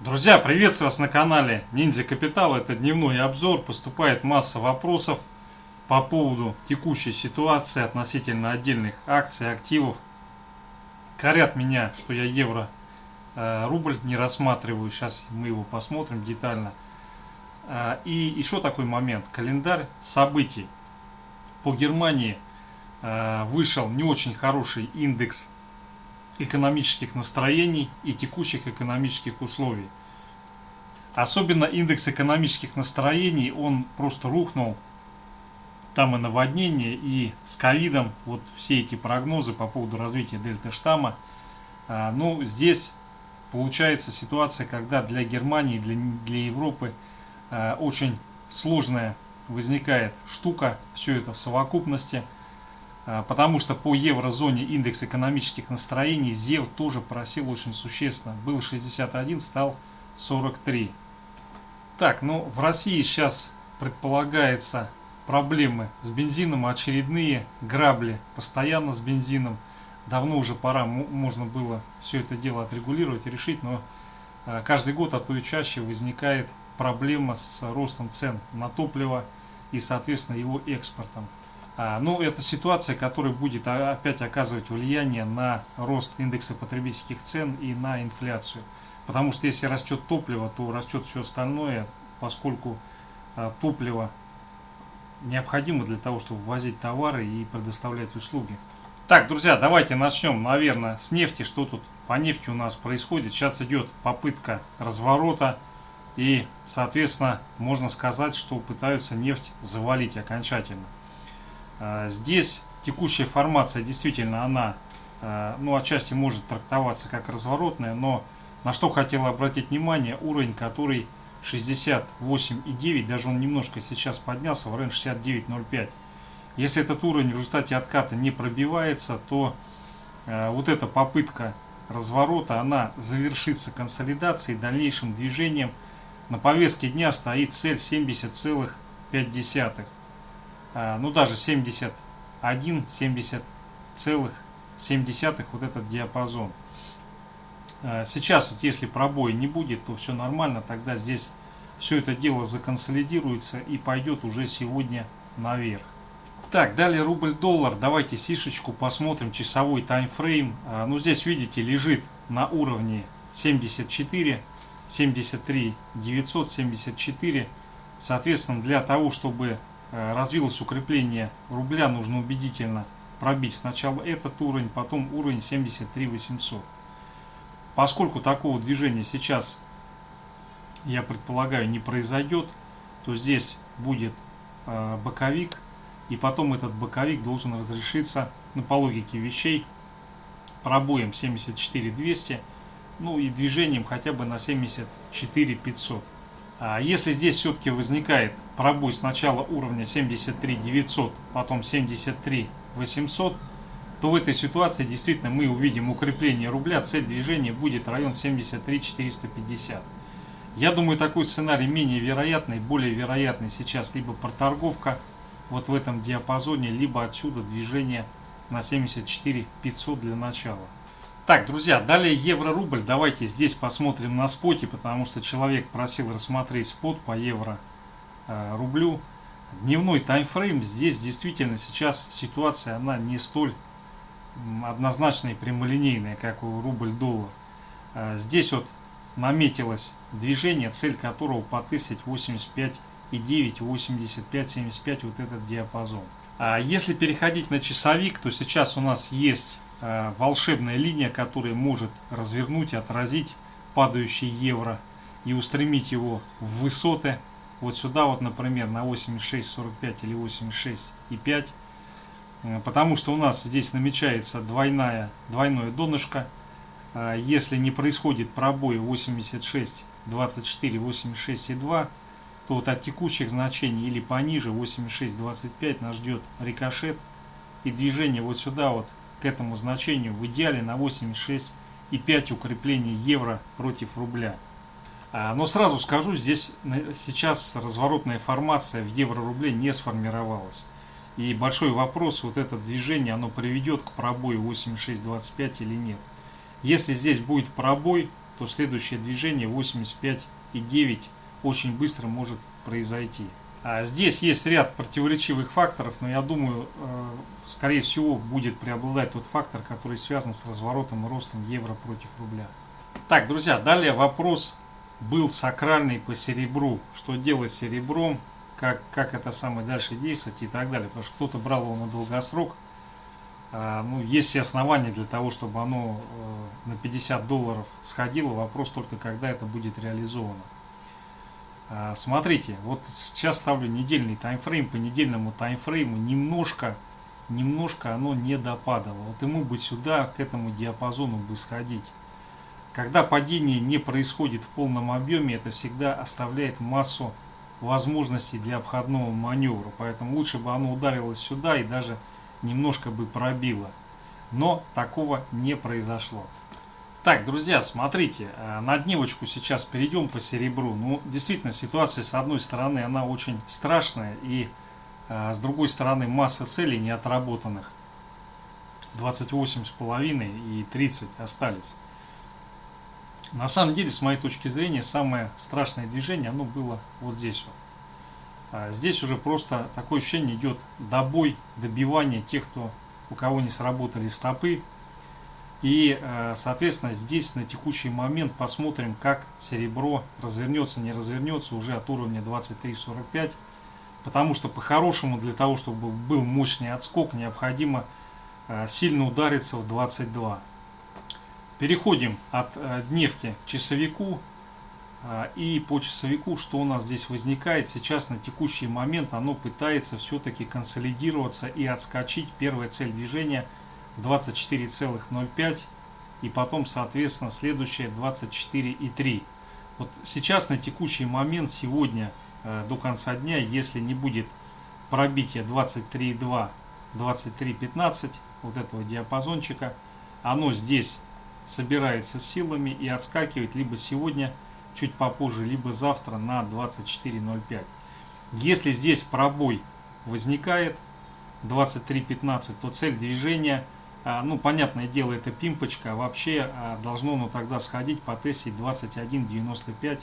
Друзья, приветствую вас на канале Ниндзя Капитал. Это дневной обзор. Поступает масса вопросов по поводу текущей ситуации относительно отдельных акций, активов. Корят меня, что я евро рубль не рассматриваю. Сейчас мы его посмотрим детально. И еще такой момент. Календарь событий. По Германии вышел не очень хороший индекс экономических настроений и текущих экономических условий. Особенно индекс экономических настроений, он просто рухнул. Там и наводнение, и с ковидом, вот все эти прогнозы по поводу развития дельта-штамма. Ну, здесь получается ситуация, когда для Германии, для Европы очень сложная возникает штука, все это в совокупности. Потому что по еврозоне индекс экономических настроений ЗЕВ тоже просел очень существенно. Был 61, стал 43. Так, ну в России сейчас предполагается проблемы с бензином, очередные грабли постоянно с бензином. Давно уже пора, можно было все это дело отрегулировать и решить, но каждый год, а то и чаще возникает проблема с ростом цен на топливо и, соответственно, его экспортом. Ну, это ситуация, которая будет опять оказывать влияние на рост индекса потребительских цен и на инфляцию. Потому что если растет топливо, то растет все остальное, поскольку топливо необходимо для того, чтобы ввозить товары и предоставлять услуги. Так, друзья, давайте начнем, наверное, с нефти. Что тут по нефти у нас происходит? Сейчас идет попытка разворота. И, соответственно, можно сказать, что пытаются нефть завалить окончательно. Здесь текущая формация действительно она, ну, отчасти может трактоваться как разворотная, но на что хотел обратить внимание, уровень, который 68,9, даже он немножко сейчас поднялся в район 69,05. Если этот уровень в результате отката не пробивается, то вот эта попытка разворота, она завершится консолидацией, дальнейшим движением. На повестке дня стоит цель 70,5. Ну даже 71, 70,7, вот этот диапазон. Сейчас вот если пробоя не будет, то все нормально, тогда здесь все это дело законсолидируется и пойдет уже сегодня наверх. Так, далее рубль-доллар, давайте сишечку посмотрим, часовой таймфрейм. Ну здесь видите, лежит на уровне 74, 73 974. Соответственно, для того, чтобы развилось укрепление рубля, нужно убедительно пробить сначала этот уровень, потом уровень 73 800. Поскольку такого движения сейчас, я предполагаю, не произойдет, то здесь будет боковик, и потом этот боковик должен разрешиться, ну, по логике вещей, пробоем 74 200, ну и движением хотя бы на 74 500. Если здесь все-таки возникает пробой сначала уровня 73 900, потом 73 800, то в этой ситуации действительно мы увидим укрепление рубля, цель движения будет район 73 450. Я думаю, такой сценарий менее вероятный, более вероятный сейчас либо проторговка вот в этом диапазоне, либо отсюда движение на 74 500 для начала. Так, друзья, далее евро-рубль. Давайте здесь посмотрим на споте, потому что человек просил рассмотреть спот по евро-рублю. Дневной таймфрейм. Здесь действительно сейчас ситуация, она не столь однозначная и прямолинейная, как у рубль-доллар. Здесь вот наметилось движение, цель которого потысить 85,9, 85,75, вот этот диапазон. Если переходить на часовик, то сейчас у нас есть волшебная линия, которая может развернуть, отразить падающий евро и устремить его в высоты. Вот сюда вот, например, на 86,45 или 86,5. Потому что у нас здесь намечается двойное донышко. Если не происходит пробой 86, 24, 86,2, то вот от текущих значений или пониже 86,25 нас ждет рикошет и движение вот сюда вот к этому значению, в идеале на 86,5 укрепление евро против рубля. Но сразу скажу, здесь сейчас разворотная формация в евро-рубле не сформировалась. И большой вопрос, вот это движение, оно приведет к пробою 86,25 или нет. Если здесь будет пробой, то следующее движение 85,9 очень быстро может произойти. Здесь есть ряд противоречивых факторов, но я думаю, скорее всего, будет преобладать тот фактор, который связан с разворотом и ростом евро против рубля. Так, друзья, далее вопрос был сакральный по серебру. Что делать с серебром, как это самое дальше действовать и так далее. Потому что кто-то брал его на долгосрок. Ну, есть все основания для того, чтобы оно на $50 сходило. Вопрос только, когда это будет реализовано. Смотрите, вот сейчас ставлю недельный таймфрейм. По недельному таймфрейму немножко оно не допадало. Вот ему бы сюда, к этому диапазону бы сходить. Когда падение не происходит в полном объеме, это всегда оставляет массу возможностей для обходного маневра. Поэтому лучше бы оно ударилось сюда и даже немножко бы пробило. Но такого не произошло. Так, друзья, смотрите, на дневочку сейчас перейдем по серебру. Ну, действительно, ситуация, с одной стороны, она очень страшная, и с другой стороны, масса целей не отработанных. 28,5 и 30 остались. На самом деле, с моей точки зрения, самое страшное движение, оно было вот здесь вот. Здесь уже просто такое ощущение идет добой, добивание тех, у кого не сработали стопы. И, соответственно, здесь на текущий момент посмотрим, как серебро развернется, не развернется уже от уровня 23.45. Потому что по-хорошему, для того, чтобы был мощный отскок, необходимо сильно удариться в 22. Переходим от дневки к часовику. И по часовику, что у нас здесь возникает? Сейчас на текущий момент оно пытается все-таки консолидироваться и отскочить. Первая цель движения 24,05 и потом, соответственно, следующая 24,3. Вот сейчас на текущий момент, сегодня до конца дня, если не будет пробития 23,2, 23,15 вот этого диапазончика, оно здесь собирается силами и отскакивает либо сегодня чуть попозже, либо завтра на 24,05. Если здесь пробой возникает 23,15, то цель движения, ну, понятное дело, это пимпочка, вообще должно оно тогда сходить, потестить 21,95,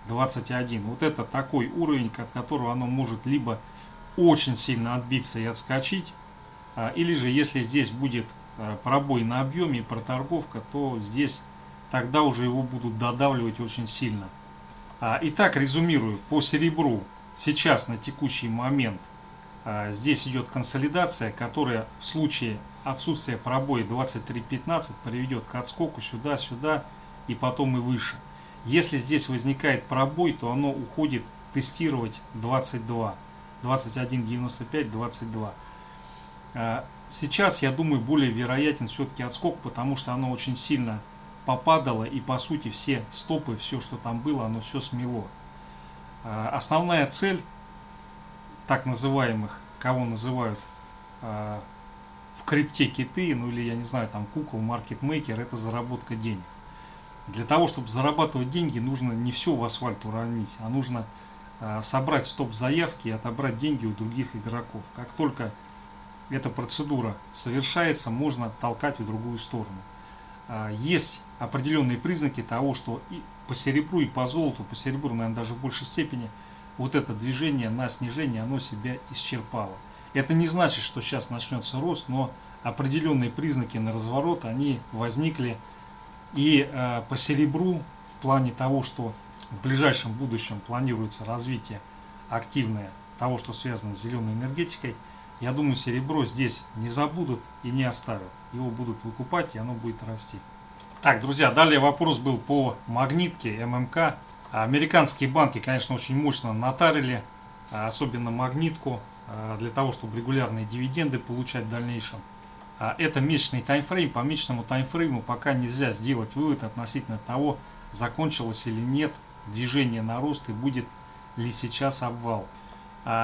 21. Вот это такой уровень, от которого оно может либо очень сильно отбиться и отскочить, или же, если здесь будет пробой на объеме и проторговка, то здесь тогда уже его будут додавливать очень сильно. Итак, резюмирую, по серебру сейчас на текущий момент здесь идет консолидация, которая в случае отсутствия пробоя 23.15 приведет к отскоку сюда, сюда и потом и выше. Если здесь возникает пробой, то оно уходит тестировать 22, 21.95, 22. Сейчас, я думаю, более вероятен все-таки отскок, потому что оно очень сильно попадало, и по сути все стопы, все, что там было, оно все смело. Основная цель так называемых, кого называют в крипте киты, ну или я не знаю, там кукол, маркетмейкер, это заработка денег. Для того, чтобы зарабатывать деньги, нужно не все в асфальт уронить, а нужно собрать стоп-заявки и отобрать деньги у других игроков. Как только эта процедура совершается, можно толкать в другую сторону. Есть определенные признаки того, что и по серебру, и по золоту, по серебру, наверное, даже в большей степени, вот это движение на снижение, оно себя исчерпало. Это не значит, что сейчас начнется рост, но определенные признаки на разворот, они возникли. И по серебру, в плане того, что в ближайшем будущем планируется развитие активное того, что связано с зеленой энергетикой, я думаю, серебро здесь не забудут и не оставят. Его будут выкупать, и оно будет расти. Так, друзья, далее вопрос был по магнитке ММК. Американские банки, конечно, очень мощно натарили, особенно магнитку, для того, чтобы регулярные дивиденды получать в дальнейшем. Это месячный таймфрейм. По месячному таймфрейму пока нельзя сделать вывод относительно того, закончилось или нет движение на рост и будет ли сейчас обвал.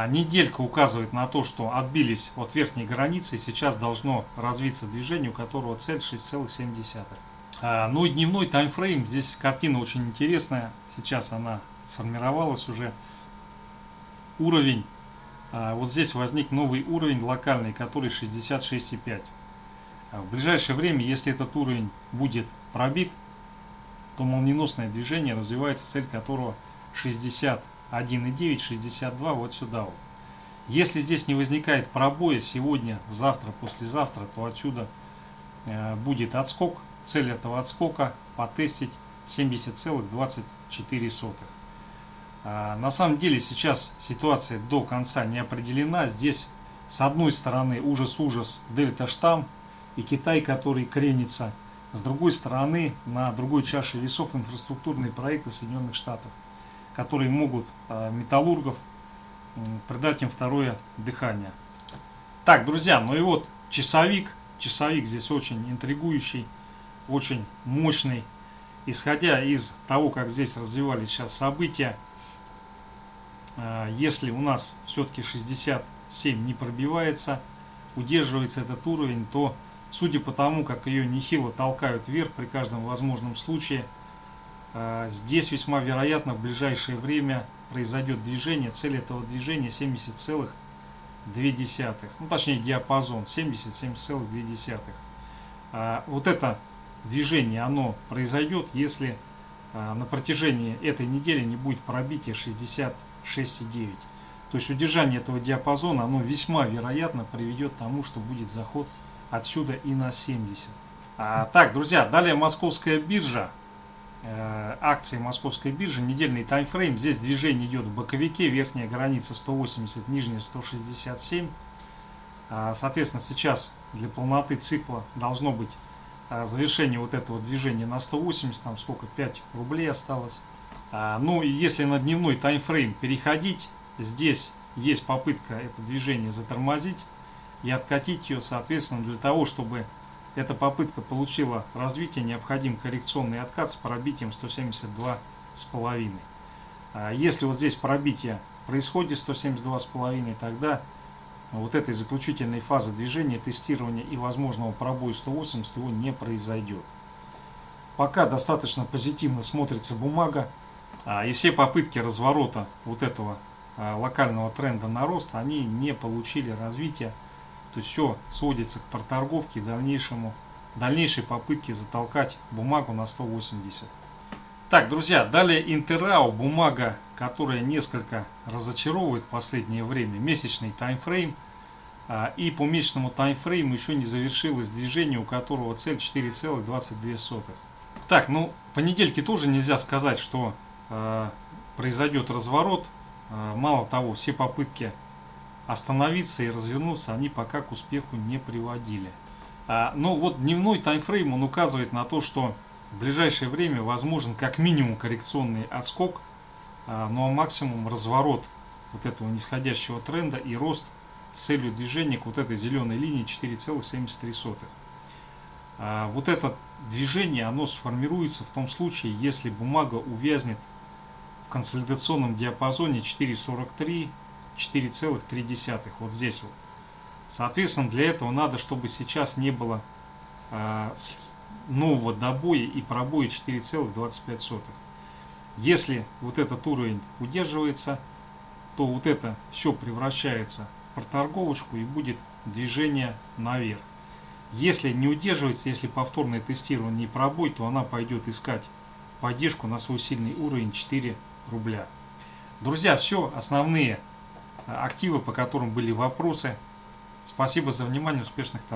Неделька указывает на то, что отбились от верхней границы, и сейчас должно развиться движение, у которого цель 6,7. Ну и дневной таймфрейм, здесь картина очень интересная, сейчас она сформировалась уже. Уровень, вот здесь возник новый уровень локальный, который 66,5. В ближайшее время, если этот уровень будет пробит, то молниеносное движение развивается, цель которого 61,9, 62 вот сюда вот. Если здесь не возникает пробоя сегодня, завтра, послезавтра, то отсюда будет отскок. Цель этого отскока потестить 70,24. На самом деле сейчас ситуация до конца не определена. Здесь с одной стороны ужас-ужас дельта штамм и Китай, который кренится. С другой стороны, на другой чаше весов инфраструктурные проекты Соединенных Штатов, которые могут металлургов придать им второе дыхание. Так, друзья, ну и вот часовик. Часовик здесь очень интригующий, очень мощный. Исходя из того, как здесь развивались сейчас события, если у нас все-таки 67 не пробивается, удерживается этот уровень, то, судя по тому, как ее нехило толкают вверх при каждом возможном случае, здесь весьма вероятно в ближайшее время произойдет движение. Цель этого движения 70,2. Ну, точнее, диапазон 70,2. Вот это движение, оно произойдет, если на протяжении этой недели не будет пробития 66,9. То есть удержание этого диапазона, оно весьма вероятно приведет к тому, что будет заход отсюда и на 70. Так, друзья, далее московская биржа. Акции московской биржи, недельный таймфрейм. Здесь движение идет в боковике, верхняя граница 180, нижняя 167. Соответственно, сейчас для полноты цикла должно быть завершение вот этого движения на 180, там сколько, 5 рублей осталось. Ну и если на дневной таймфрейм переходить, здесь есть попытка это движение затормозить и откатить ее. Соответственно, для того, чтобы эта попытка получила развитие, необходим коррекционный откат с пробитием 172,5. Если вот здесь пробитие происходит 172,5, тогда вот этой заключительной фазы движения, тестирования и возможного пробоя 180 его не произойдет. Пока достаточно позитивно смотрится бумага, и все попытки разворота вот этого локального тренда на рост, они не получили развития. То есть все сводится к проторговке и дальнейшей попытке затолкать бумагу на 180. Так, друзья, далее Интеррау, бумага, которая несколько разочаровывает в последнее время. Месячный таймфрейм. И по месячному таймфрейму еще не завершилось движение, у которого цель 4,22. Так, ну по недельке тоже нельзя сказать, что произойдет разворот. Мало того, все попытки остановиться и развернуться, они пока к успеху не приводили. Но вот дневной таймфрейм, он указывает на то, что в ближайшее время возможен как минимум коррекционный отскок, ну а максимум разворот вот этого нисходящего тренда и рост с целью движения к вот этой зеленой линии 4,73. Вот это движение, оно сформируется в том случае, если бумага увязнет в консолидационном диапазоне 4,43, 4,3, вот здесь вот. Соответственно, для этого надо, чтобы сейчас не было нового добоя и пробоя 4,25. Если вот этот уровень удерживается, то вот это все превращается в проторговочку и будет движение наверх. Если не удерживается, если повторное тестирование и пробой, то она пойдет искать поддержку на свой сильный уровень 4 рубля. Друзья, все основные активы, по которым были вопросы. Спасибо за внимание, успешных торгов.